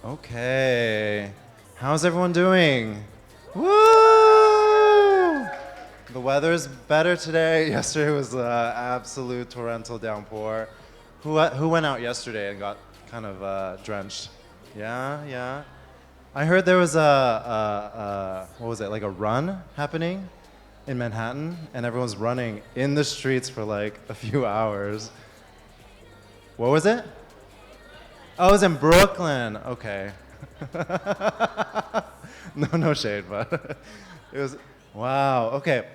Okay. How's everyone doing? Woo! The weather's better today. Yesterday was absolute torrential downpour. Who went out yesterday and got kind of drenched? Yeah, yeah. I heard there was what was it, like a run happening in Manhattan, and everyone's running in the streets for like a few hours. What was it? Oh, it was in Brooklyn. Okay. No shade, but it was, wow. Okay.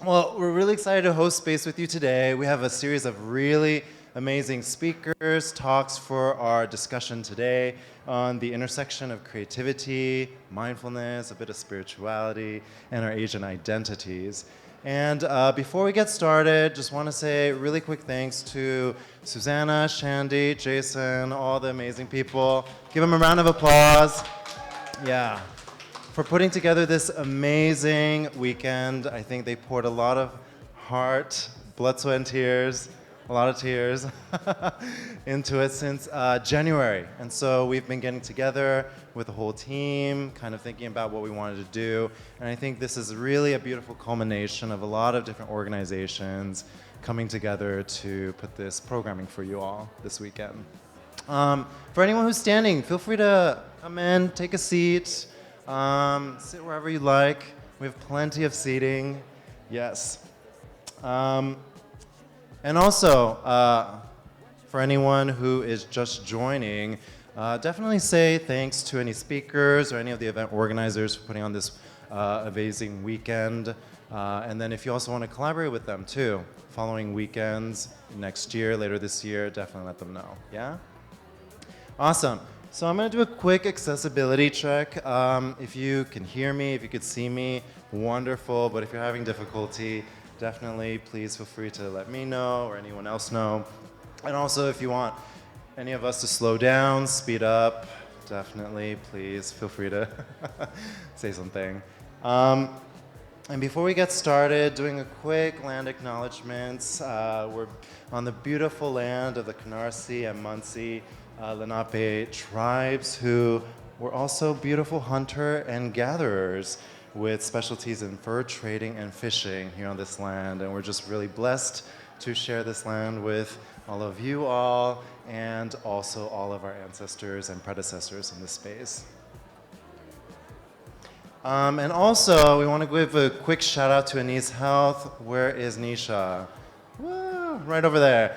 Well, we're really excited to host Space with you today. We have a series of really amazing speakers, talks for our discussion today on the intersection of creativity, mindfulness, a bit of spirituality, and our Asian identities. And before we get started, just want to say really quick thanks to Susanna, Shandy, Jason, all the amazing people. Give them a round of applause. Yeah. For putting together this amazing weekend. I think they poured a lot of heart, blood, sweat, and tears, a lot of tears into it since January. And so we've been getting together with the whole team, kind of thinking about what we wanted to do. And I think this is really a beautiful culmination of a lot of different organizations coming together to put this programming for you all this weekend. For anyone who's standing, feel free to come in, take a seat, sit wherever you like. We have plenty of seating. Yes. And also, for anyone who is just joining, definitely say thanks to any speakers or any of the event organizers for putting on this amazing weekend. And then if you also want to collaborate with them too, following weekends, next year, later this year, definitely let them know, yeah? Awesome. So I'm going to do a quick accessibility check. If you can hear me, if you could see me, wonderful. But if you're having difficulty, definitely please feel free to let me know or anyone else know. And also if you want any of us to slow down, speed up, definitely please feel free to say something. And before we get started, doing a quick land acknowledgements. We're on the beautiful land of the Canarsie and Munsee Lenape tribes, who were also beautiful hunter and gatherers with specialties in fur trading and fishing here on this land. And we're just really blessed to share this land with all of you all and also all of our ancestors and predecessors in this space. And also, we want to give a quick shout out to Anise Health. Where is Nisha? Woo, right over there.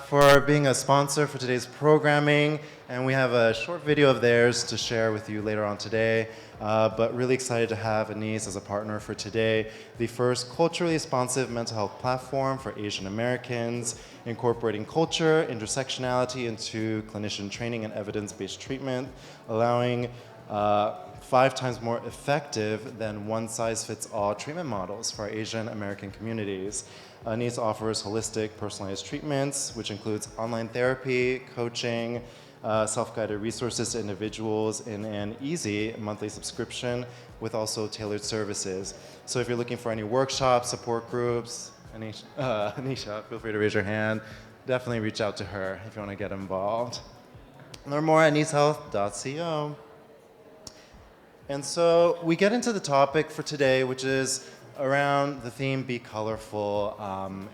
For being a sponsor for today's programming. And we have a short video of theirs to share with you later on today. But really excited to have Anise as a partner for today. The first culturally responsive mental health platform for Asian Americans, incorporating culture, intersectionality into clinician training and evidence-based treatment, allowing 5 times more effective than one-size-fits-all treatment models for our Asian American communities. Anise offers holistic, personalized treatments, which includes online therapy, coaching, self-guided resources to individuals in an easy monthly subscription with also tailored services. So if you're looking for any workshops, support groups, Anisha, feel free to raise your hand. Definitely reach out to her if you want to get involved. Learn more at anishealth.co. And so we get into the topic for today, which is around the theme Be Colorful.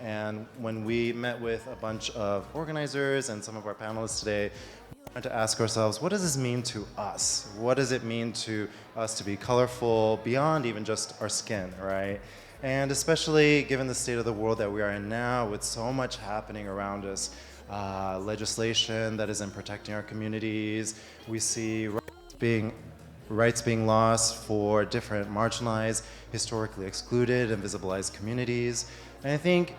And when we met with a bunch of organizers and some of our panelists today, we wanted to ask ourselves, what does this mean to us? What does it mean to us to be colorful beyond even just our skin, right? And especially given the state of the world that we are in now, with so much happening around us, legislation that isn't protecting our communities, we see rights being lost for different marginalized, historically excluded, and visibilized communities. And I think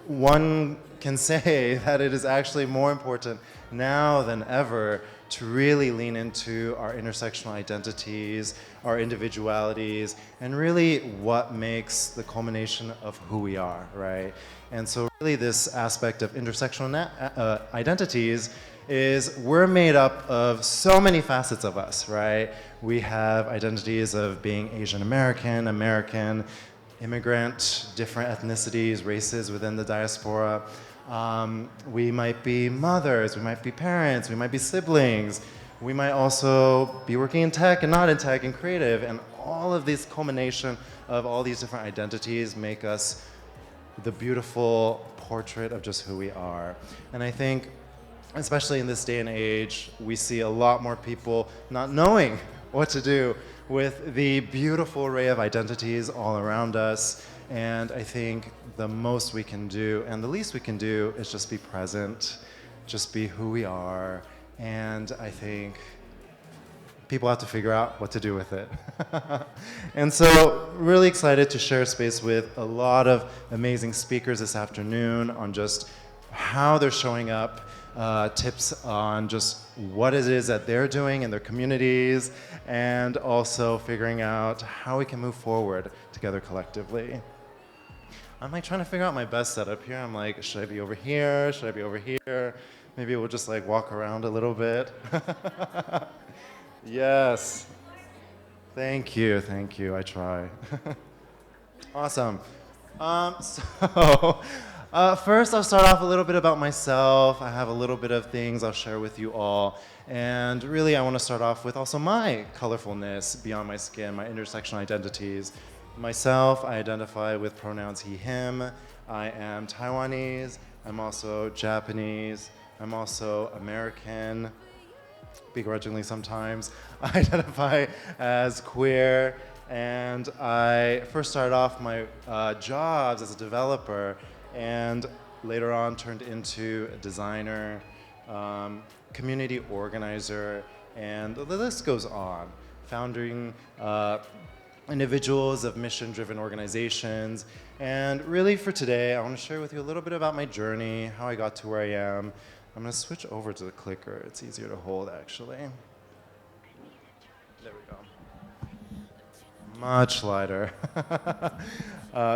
one can say that it is actually more important now than ever to really lean into our intersectional identities, our individualities, and really what makes the culmination of who we are, right? And so really this aspect of intersectional identities is we're made up of so many facets of us, right? We have identities of being Asian American, American, immigrant, different ethnicities, races within the diaspora. We might be mothers, we might be parents, we might be siblings, We might also be working in tech and not in tech and creative, and all of this culmination of all these different identities make us the beautiful portrait of just who we are. And I think, especially in this day and age, we see a lot more people not knowing what to do with the beautiful array of identities all around us. And I think the most we can do, and the least we can do, is just be present, just be who we are. And I think people have to figure out what to do with it. And so, really excited to share space with a lot of amazing speakers this afternoon on just how they're showing up, tips on just what it is that they're doing in their communities, and also figuring out how we can move forward together collectively. I'm like trying to figure out my best setup here. I'm like, should I be over here? Should I be over here? Maybe we'll just like walk around a little bit. Yes. Thank you, I try. Awesome. First I'll start off a little bit about myself. I have a little bit of things I'll share with you all. And really I want to start off with also my colorfulness beyond my skin, my intersectional identities. Myself, I identify with pronouns he, him. I am Taiwanese. I'm also Japanese. I'm also American, begrudgingly sometimes. I identify as queer, and I first started off my jobs as a developer, and later on turned into a designer, community organizer, and the list goes on. Founding individuals of mission-driven organizations. And really for today, I want to share with you a little bit about my journey, how I got to where I am. I'm going to switch over to the clicker. It's easier to hold, actually. There we go. Much lighter.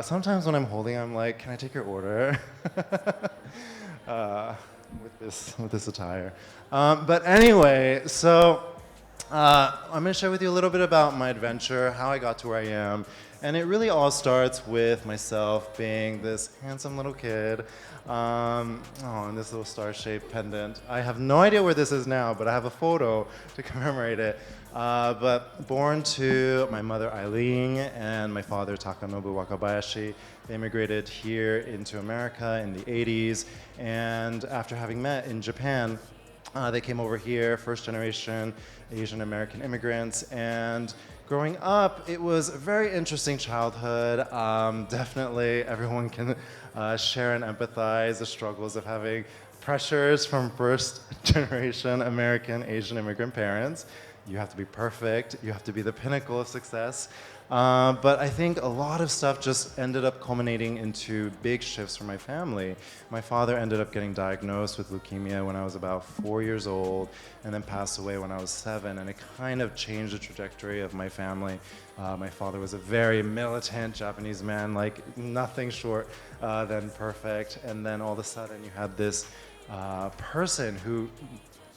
Sometimes when I'm holding, I'm like, can I take your order? With this attire. But anyway, so I'm going to share with you a little bit about my adventure, how I got to where I am. And it really all starts with myself being this handsome little kid. And this little star-shaped pendant. I have no idea where this is now, but I have a photo to commemorate it. But born to my mother Eileen and my father Takanobu Wakabayashi. They immigrated here into America in the 80s. And after having met in Japan, they came over here, first generation Asian American immigrants. And growing up, it was a very interesting childhood. Definitely everyone can share and empathize the struggles of having pressures from first generation American Asian immigrant parents. You have to be perfect, you have to be the pinnacle of success. But I think a lot of stuff just ended up culminating into big shifts for my family. My father ended up getting diagnosed with leukemia when I was about 4 years old, and then passed away when I was 7, and it kind of changed the trajectory of my family. My father was a very militant Japanese man, like nothing short than perfect, and then all of a sudden you had this person who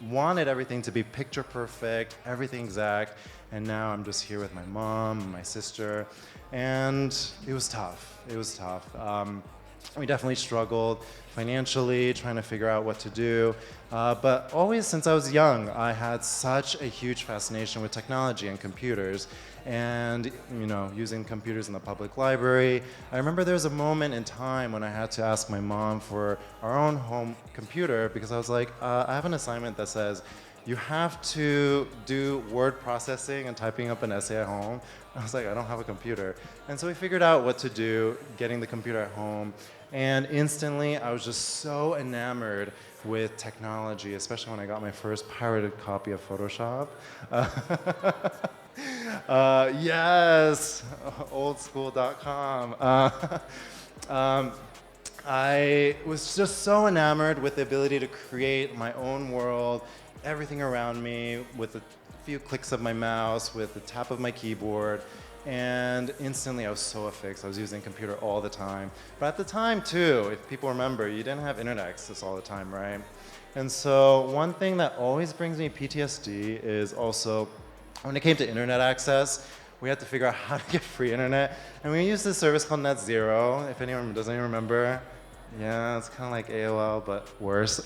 wanted everything to be picture perfect, everything exact, and now I'm just here with my mom and my sister, and it was tough. It was tough. We definitely struggled financially, trying to figure out what to do, but always since I was young, I had such a huge fascination with technology and computers, and using computers in the public library. I remember there was a moment in time when I had to ask my mom for our own home computer because I was like, I have an assignment that says you have to do word processing and typing up an essay at home. I was like, I don't have a computer. And so we figured out what to do, getting the computer at home, and instantly I was just so enamored with technology, especially when I got my first pirated copy of Photoshop. Yes, oldschool.com. I was just so enamored with the ability to create my own world, everything around me, with a few clicks of my mouse, with the tap of my keyboard, and instantly I was so affixed. I was using a computer all the time. But at the time too, if people remember, you didn't have internet access all the time, right? And so one thing that always brings me PTSD is also when it came to internet access, we had to figure out how to get free internet. And we used this service called Net Zero, if anyone doesn't even remember. Yeah, it's kind of like AOL, but worse.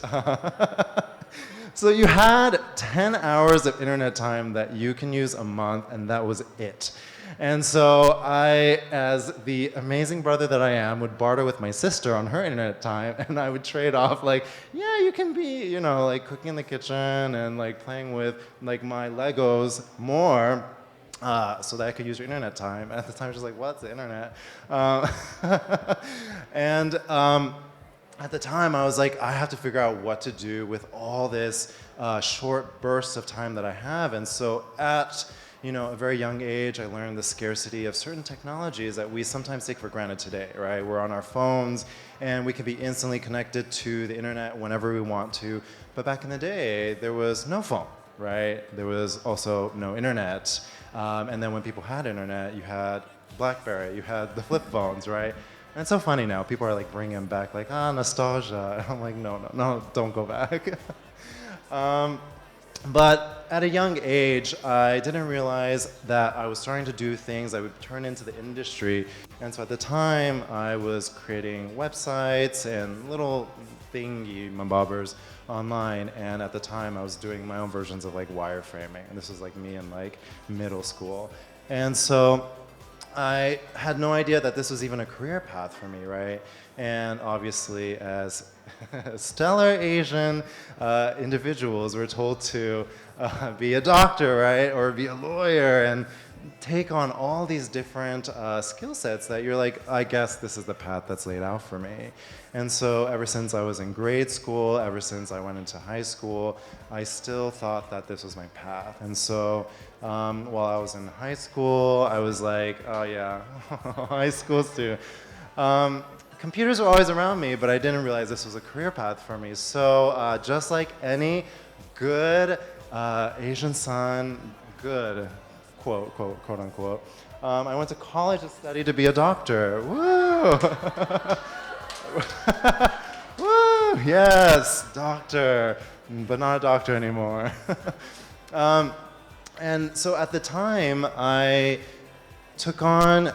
So you had 10 hours of internet time that you can use a month, and that was it. And so I, as the amazing brother that I am, would barter with my sister on her internet time, and I would trade off like, yeah, you can be, you know, like cooking in the kitchen and like playing with like my Legos more, so that I could use your internet time. At the time, I was just like, what's the internet? And at the time, I was like, I have to figure out what to do with all this short bursts of time that I have. And so at a very young age, I learned the scarcity of certain technologies that we sometimes take for granted today, right? We're on our phones, and we can be instantly connected to the internet whenever we want to. But back in the day, there was no phone, right? There was also no internet. And then when people had internet, you had BlackBerry, you had the flip phones, right? And it's so funny now. People are like bringing them back, like, nostalgia. I'm like, no, don't go back. But at a young age, I didn't realize that I was starting to do things that would turn into the industry. And so at the time, I was creating websites and little thingy-mabobbers online. And at the time, I was doing my own versions of like wireframing. And this was like me in like middle school. And so I had no idea that this was even a career path for me, right? And obviously, as stellar Asian individuals, we're told to be a doctor, right? Or be a lawyer and take on all these different skill sets that you're like, I guess this is the path that's laid out for me. And so ever since I was in grade school, ever since I went into high school, I still thought that this was my path. And so while I was in high school, I was like, oh yeah, high school student. Computers were always around me, but I didn't realize this was a career path for me. So just like any good Asian son, good, quote unquote, I went to college to study to be a doctor. Woo! Woo! Yes, doctor, but not a doctor anymore. And so at the time, I took on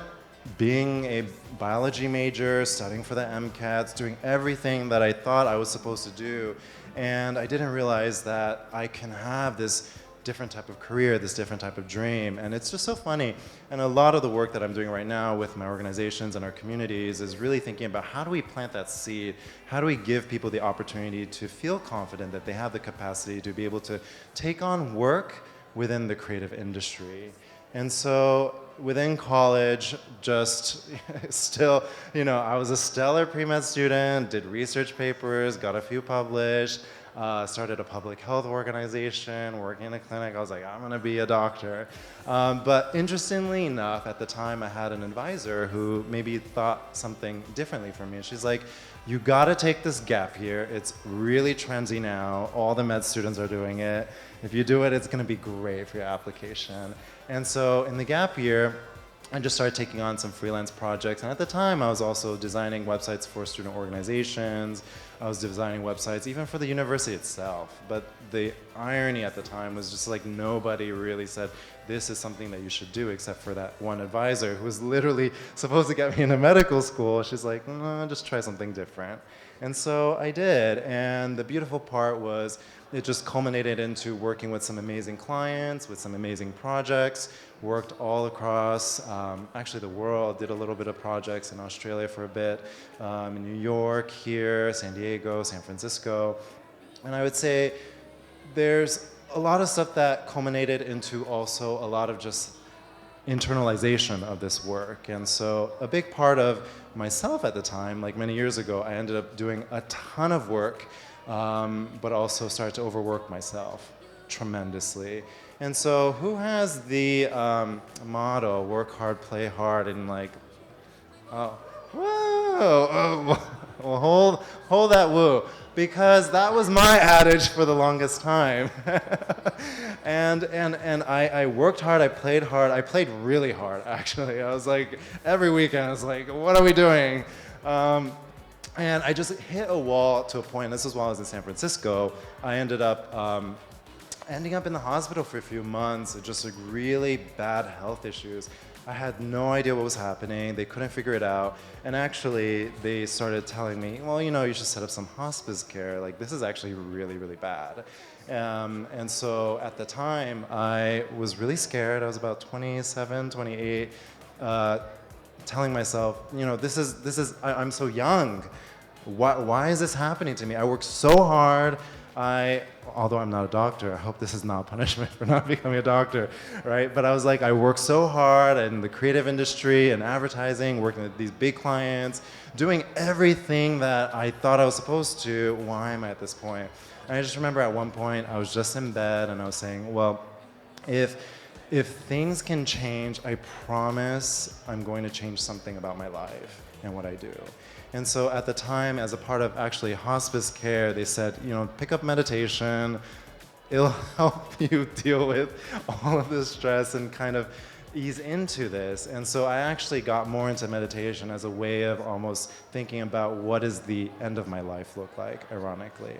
being a biology major, studying for the MCATs, doing everything that I thought I was supposed to do. And I didn't realize that I can have this different type of career, this different type of dream. And it's just so funny. And a lot of the work that I'm doing right now with my organizations and our communities is really thinking about how do we plant that seed? How do we give people the opportunity to feel confident that they have the capacity to be able to take on work within the creative industry? And so within college, just still, I was a stellar pre-med student, did research papers, got a few published, started a public health organization, working in a clinic. I was like, I'm gonna be a doctor. But interestingly enough, at the time I had an advisor who maybe thought something differently from me. She's like, you gotta take this gap year. It's really trendy now. All the med students are doing it. If you do it, it's gonna be great for your application. And so in the gap year, I just started taking on some freelance projects. And at the time, I was also designing websites for student organizations. I was designing websites even for the university itself. But the irony at the time was just like nobody really said, this is something that you should do, except for that one advisor who was literally supposed to get me into medical school. She's like, no, just try something different. And so I did. And the beautiful part was it just culminated into working with some amazing clients, with some amazing projects, worked all across, actually the world, did a little bit of projects in Australia for a bit, in New York, here, San Diego, San Francisco. And I would say there's a lot of stuff that culminated into also a lot of just internalization of this work. And so a big part of myself at the time, like many years ago, I ended up doing a ton of work, but also started to overwork myself tremendously. And so who has the motto, work hard, play hard, and like, oh, whoa, well, hold that woo, because that was my adage for the longest time. and I worked hard, I played really hard, actually. I was like, every weekend, I was like, what are we doing? And I just hit a wall to a point. This is while I was in San Francisco. I ended up ending up in the hospital for a few months, just like really bad health issues. I had no idea what was happening. They couldn't figure it out. And actually, they started telling me, well, you should set up some hospice care. Like, this is actually really, really bad. And so at the time, I was really scared. I was about 27, 28, telling myself, I'm so young. Why is this happening to me? I worked so hard. Although I'm not a doctor, I hope this is not punishment for not becoming a doctor, right? But I was like, I worked so hard in the creative industry and advertising, working with these big clients, doing everything that I thought I was supposed to. Why am I at this point? And I just remember at one point, I was just in bed and I was saying, well, if things can change, I promise I'm going to change something about my life and what I do. And so at the time, as a part of actually hospice care, they said, pick up meditation. It'll help you deal with all of this stress and kind of ease into this. And so I actually got more into meditation as a way of almost thinking about what does the end of my life look like, ironically.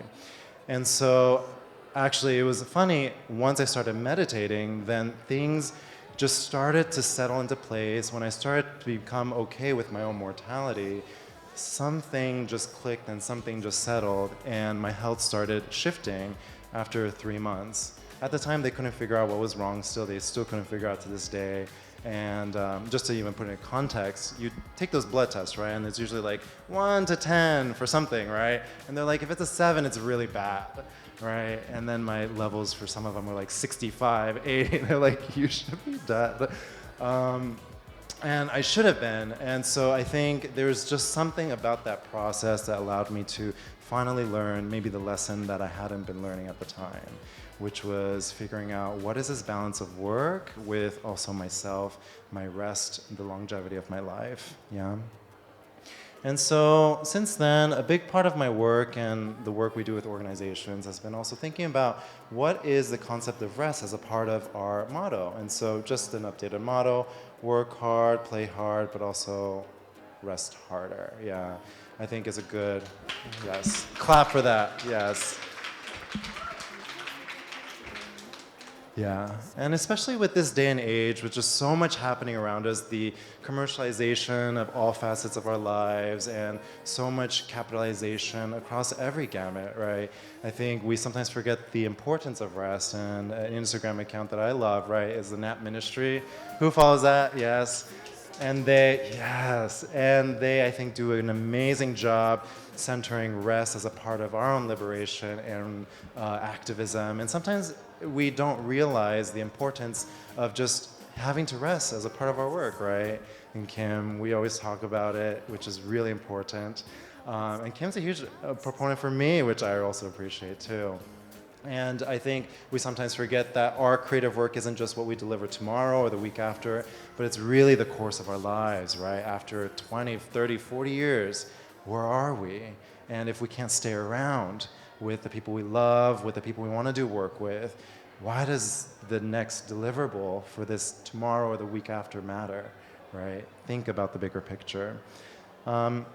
And so actually it was funny, once I started meditating, then things just started to settle into place. When I started to become okay with my own mortality, something just clicked and something just settled, and my health started shifting after 3 months. At the time, they couldn't figure out what was wrong still. They still couldn't figure out to this day. And just to even put it in context, you take those blood tests, right? And it's usually like 1 to 10 for something, right? And they're like, if it's a 7, it's really bad, right? And then my levels for some of them were like 65, 80. They're like, you should be dead. And I should have been. And so I think there's just something about that process that allowed me to finally learn maybe the lesson that I hadn't been learning at the time, which was figuring out what is this balance of work with also myself, my rest, the longevity of my life. Yeah. And so since then, a big part of my work and the work we do with organizations has been also thinking about what is the concept of rest as a part of our motto. And so just an updated motto: work hard, play hard, but also rest harder. Yeah, I think is a good, yes. Clap for that, yes. Yeah, and especially with this day and age, with just so much happening around us, the commercialization of all facets of our lives and so much capitalization across every gamut, right? I think we sometimes forget the importance of rest, and an Instagram account that I love, right, is the Nap Ministry. Who follows that? Yes. And they, I think, do an amazing job centering rest as a part of our own liberation and activism. And sometimes we don't realize the importance of just having to rest as a part of our work, right? And Kim, we always talk about it, which is really important. And Kim's a huge proponent for me, which I also appreciate too. And I think we sometimes forget that our creative work isn't just what we deliver tomorrow or the week after, but it's really the course of our lives, right? After 20, 30, 40 years, where are we? And if we can't stay around with the people we love, with the people we want to do work with, why does the next deliverable for this tomorrow or the week after matter, right? Think about the bigger picture. And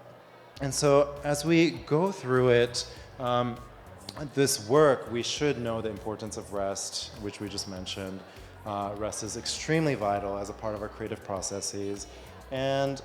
so as we go through it, this work, we should know the importance of rest, which we just mentioned. Rest is extremely vital as a part of our creative processes. And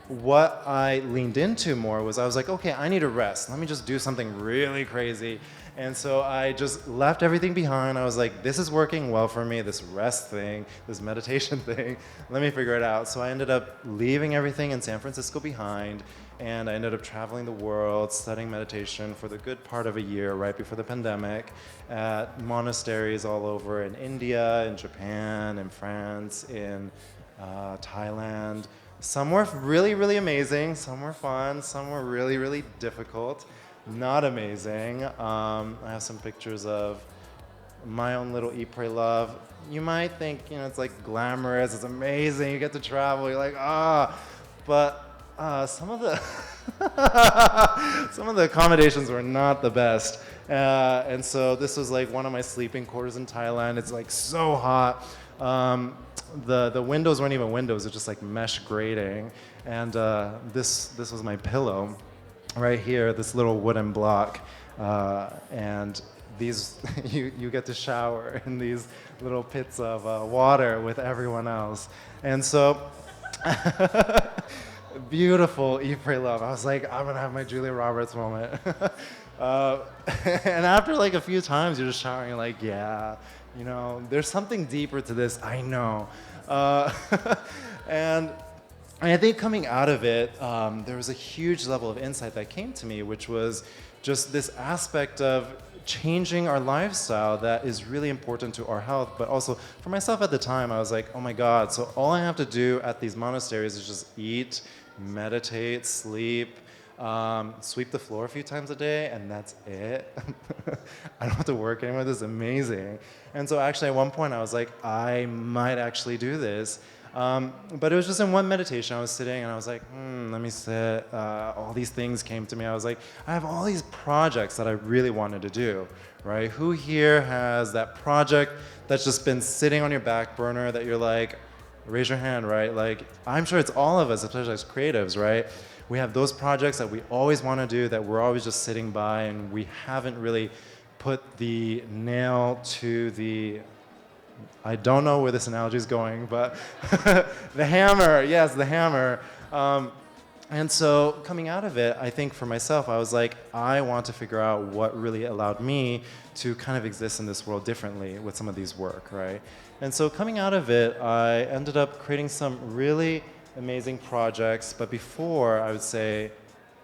what I leaned into more was I was like, okay, I need to rest. Let me just do something really crazy. And so I just left everything behind. I was like, this is working well for me, this rest thing, this meditation thing. Let me figure it out. So I ended up leaving everything in San Francisco behind, and I ended up traveling the world, studying meditation for the good part of a year right before the pandemic at monasteries all over in India, in Japan, in France, in Thailand. Some were really, really amazing. Some were fun. Some were really, really difficult. Not amazing. I have some pictures of my own little Eat, Pray, Love. You might think, it's like glamorous, it's amazing, you get to travel, you're like, but some of the some of the accommodations were not the best. And so this was like one of my sleeping quarters in Thailand. It's like so hot. The windows weren't even windows, it's just like mesh grating. And this was my pillow right here, this little wooden block. And these, you get to shower in these little pits of water with everyone else. And so, beautiful Eat, Pray, Love. I was like, I'm gonna have my Julia Roberts moment. Uh, and after like a few times, you're just showering like, yeah, there's something deeper to this, I know. Uh, and I think coming out of it, there was a huge level of insight that came to me, which was just this aspect of changing our lifestyle that is really important to our health. But also for myself at the time, I was like, oh my God, so all I have to do at these monasteries is just eat, meditate, sleep, sweep the floor a few times a day, and that's it. I don't have to work anymore. This is amazing. And so actually at one point I was like, I might actually do this. But it was just in one meditation. I was sitting and I was like, let me sit. All these things came to me. I was like, I have all these projects that I really wanted to do, right? Who here has that project that's just been sitting on your back burner that you're like, raise your hand, right? Like, I'm sure it's all of us, especially as creatives, right? We have those projects that we always want to do that we're always just sitting by, and we haven't really put the nail to the, I don't know where this analogy is going, but the hammer, yes, the hammer. And so coming out of it, I think for myself, I was like, I want to figure out what really allowed me to kind of exist in this world differently with some of these work, right? And so coming out of it, I ended up creating some really amazing projects, but before, I would say,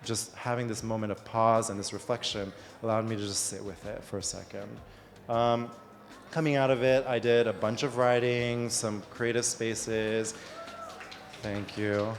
just having this moment of pause and this reflection allowed me to just sit with it for a second. Coming out of it, I did a bunch of writing, some creative spaces, thank you,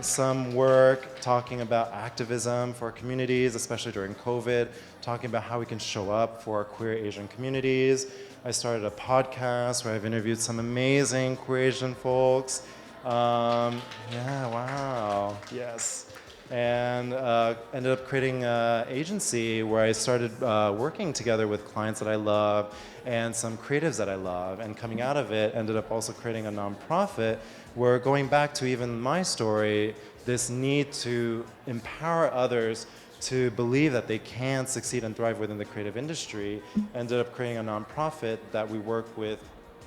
some work talking about activism for our communities, especially during COVID, talking about how we can show up for our queer Asian communities. I started a podcast where I've interviewed some amazing queer Asian folks. Yeah, wow, yes. And ended up creating an agency where I started working together with clients that I love and some creatives that I love. And coming out of it, ended up also creating a nonprofit where, going back to even my story, this need to empower others to believe that they can succeed and thrive within the creative industry, ended up creating a nonprofit that we work with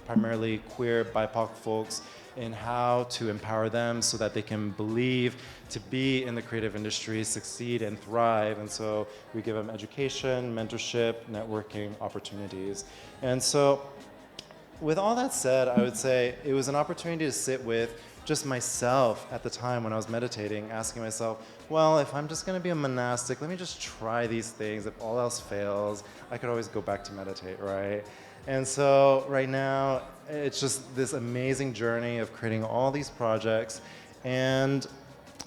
primarily queer BIPOC folks in how to empower them so that they can believe to be in the creative industry, succeed and thrive. And so we give them education, mentorship, networking opportunities. And so with all that said, I would say it was an opportunity to sit with just myself at the time when I was meditating, asking myself, well, if I'm just going to be a monastic, let me just try these things. If all else fails, I could always go back to meditate, right? And so right now, it's just this amazing journey of creating all these projects. And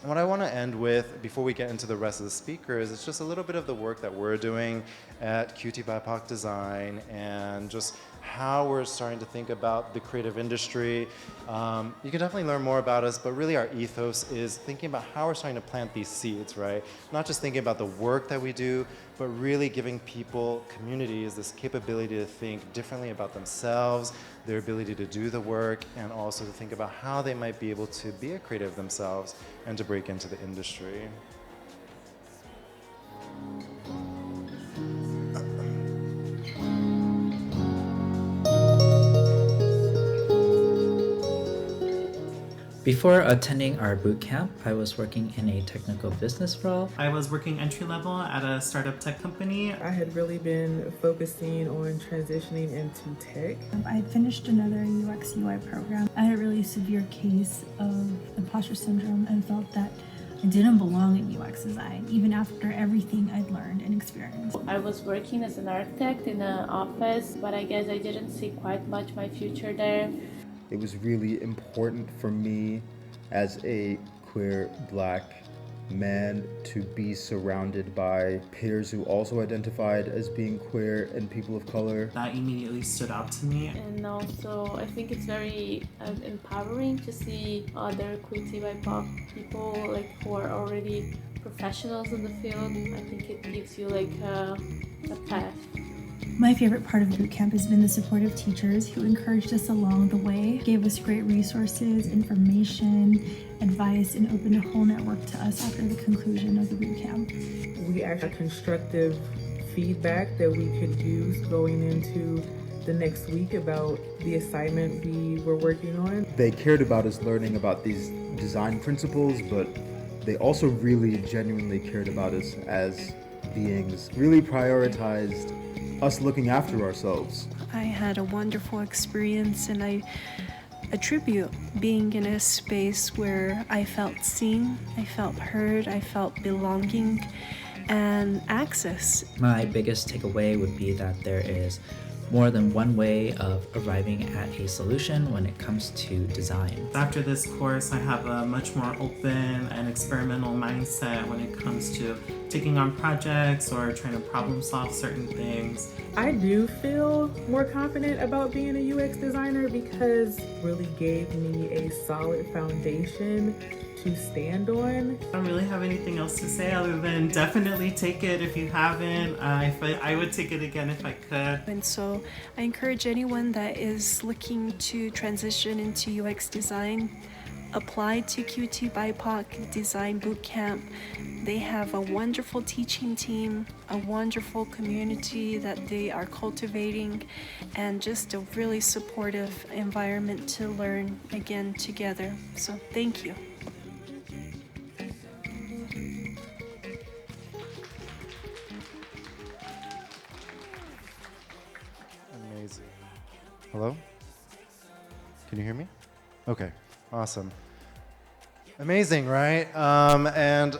what I want to end with, before we get into the rest of the speakers, is just a little bit of the work that we're doing at QT BIPOC Design and just how we're starting to think about the creative industry. You can definitely learn more about us, but really our ethos is thinking about how we're starting to plant these seeds, right? Not just thinking about the work that we do, but really giving people, communities, this capability to think differently about themselves, their ability to do the work, and also to think about how they might be able to be a creative themselves and to break into the industry. Before attending our boot camp, I was working in a technical business role. I was working entry level at a startup tech company. I had really been focusing on transitioning into tech. I had finished another UX UI program. I had a really severe case of imposter syndrome and felt that I didn't belong in UX design, even after everything I'd learned and experienced. I was working as an architect in an office, but I guess I didn't see quite much my future there. It was really important for me as a queer Black man to be surrounded by peers who also identified as being queer and people of color. That immediately stood out to me. And also, I think it's very empowering to see other queer BIPOC people who are already professionals in the field. I think it gives you a path. My favorite part of bootcamp has been the supportive teachers who encouraged us along the way, gave us great resources, information, advice, and opened a whole network to us after the conclusion of the bootcamp. We actually had constructive feedback that we could use going into the next week about the assignment we were working on. They cared about us learning about these design principles, but they also really genuinely cared about us as beings really prioritized us looking after ourselves. I had a wonderful experience, and I attribute being in a space where I felt seen, I felt heard, I felt belonging and access. My biggest takeaway would be that there is more than one way of arriving at a solution when it comes to design. After this course, I have a much more open and experimental mindset when it comes to taking on projects or trying to problem solve certain things. I do feel more confident about being a UX designer because it really gave me a solid foundation to stand on. I don't really have anything else to say other than definitely take it if you haven't. I would take it again if I could. And so I encourage anyone that is looking to transition into UX design, apply to QT Bipoc Design Bootcamp. They have a wonderful teaching team, a wonderful community that they are cultivating, and just a really supportive environment to learn again together. So thank you. Amazing. Hello? Can you hear me? Okay, awesome. Amazing, right? And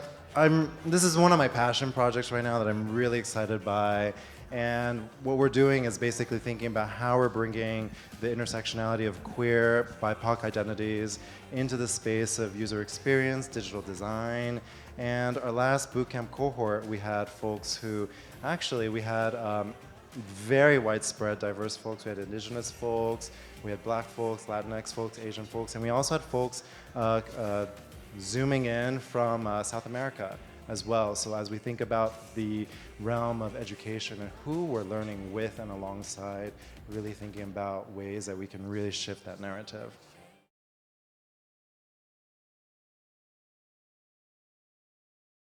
this is one of my passion projects right now that I'm really excited by. And what we're doing is basically thinking about how we're bringing the intersectionality of queer, BIPOC identities into the space of user experience, digital design. And our last bootcamp cohort, we had folks who, actually, we had very widespread, diverse folks. We had indigenous folks, we had black folks, Latinx folks, Asian folks, and we also had folks zooming in from South America as well. So as we think about the realm of education and who we're learning with and alongside, really thinking about ways that we can really shift that narrative.